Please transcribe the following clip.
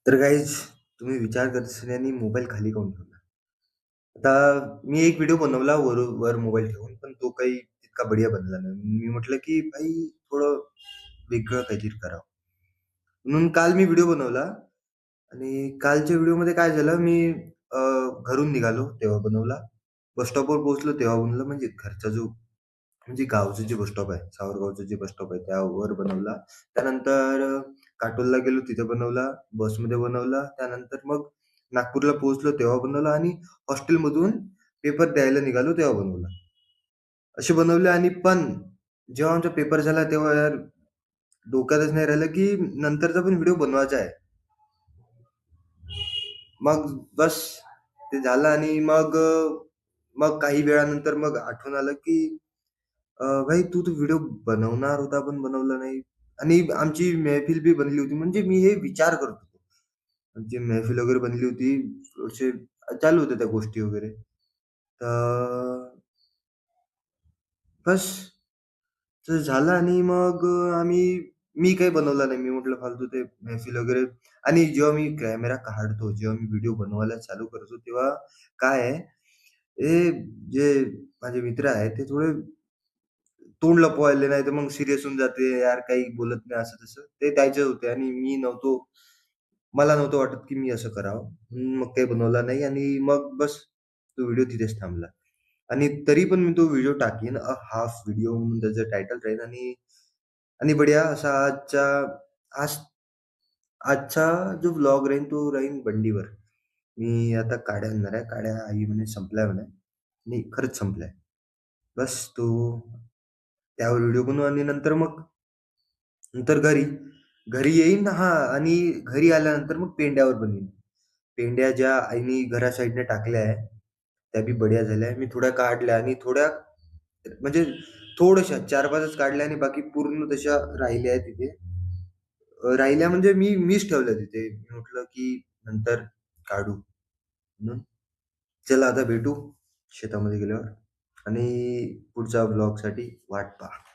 तर गाईज तुम्ही विचार करत असल्याने मोबाईल खाली काऊन ठेवला? आता मी एक व्हिडिओ बनवला वर मोबाईल ठेवून, पण तो काही तितका बढिया बनला नाही. मी म्हटलं, की भाई थोडं वेगळं काहीतरी करावं. म्हणून काल मी व्हिडिओ बनवला आणि कालच्या व्हिडिओमध्ये काय झालं, मी अ, घरून निघालो तेव्हा बनवला. बस स्टॉपवर पोहोचलो तेव्हा बनवला. म्हणजे घरचा जो म्हणजे गावचं जे बस स्टॉप आहे, सावरगावचं जे बस स्टॉप आहे त्यावर बनवला. त्यानंतर काटोलला गेलो तिथे बनवला, बसमध्ये बनवला. त्यानंतर मग नागपूरला पोहोचलो तेव्हा बनवला आणि हॉस्टेलमधून पेपर द्यायला निघालो तेव्हा बनवला. असे बनवले आणि पण जेव्हा आमचा पेपर झाला तेव्हा यार डोक्यातच नाही राहिलं, की नंतरचा पण व्हिडिओ बनवायचा आहे. मग बस ते झालं आणि मग काही वेळानंतर मग आठवण आलं, की भाई तू तो व्हिडिओ बनवणार होता पण बनवला नाही आणि आमची मेहफिल बी बनली होती. म्हणजे मी हे विचार करत होतो. आमची मेहफिल वगैरे बनली होती. थोडेसे चालू होत्या त्या गोष्टी वगैरे. तर बस तसं झालं आणि मग मी काही बनवला नाही. मी म्हटलं फालतू ते मेहफिल वगैरे आणि जेव्हा मी कॅमेरा काढतो, जेव्हा मी व्हिडिओ बनवायला चालू करतो, तेव्हा काय आहे, हे जे माझे मित्र आहेत, ते थोडे तोंड लपवायले, नाहीतर मग सीरियस होऊन जाते, यार काही बोलत नाही असं-तसं. ते त्याचे होते आणि मला नव्हतं वाटत, की मी असं करावं. म्हणून मग काही बनवला नाही आणि मग बस तो व्हिडिओ तिथेच थांबला. आणि तरी पण मी तो व्हिडिओ टाकीन, हाल्फ व्हिडिओ म्हणून त्याचं टायटल राहील आणि बढिया असा आज आजचा जो व्लॉग राहील, तो राहील बंडीवर. मी आता काड्या आणणार आहे. काड्या आई म्हणे संपल्या म्हणे. नाही, खरंच संपल्या. बस तो त्यावर व्हिडिओ बनवू आणि नंतर घरी येईन हां आणि घरी आल्यानंतर मग पेंड्यावर बनवीन. पेंड्या ज्या आईनी घरा साइडने टाकल्या आहे, त्या बी बढिया झाल्या. मी थोड्या काढल्या आणि थोड्या म्हणजे थोड्याशा 4-5च काढल्या आणि बाकी पूर्ण तशा राहिल्या आहेत तिथे. राहिल्या म्हणजे मीच ठेवल्या तिथे. मी म्हटलं की नंतर काढू म्हणून. चला आता भेटू शेतामध्ये गेल्यावर आणि पुढच्या व्लॉगसाठी वाट पहा.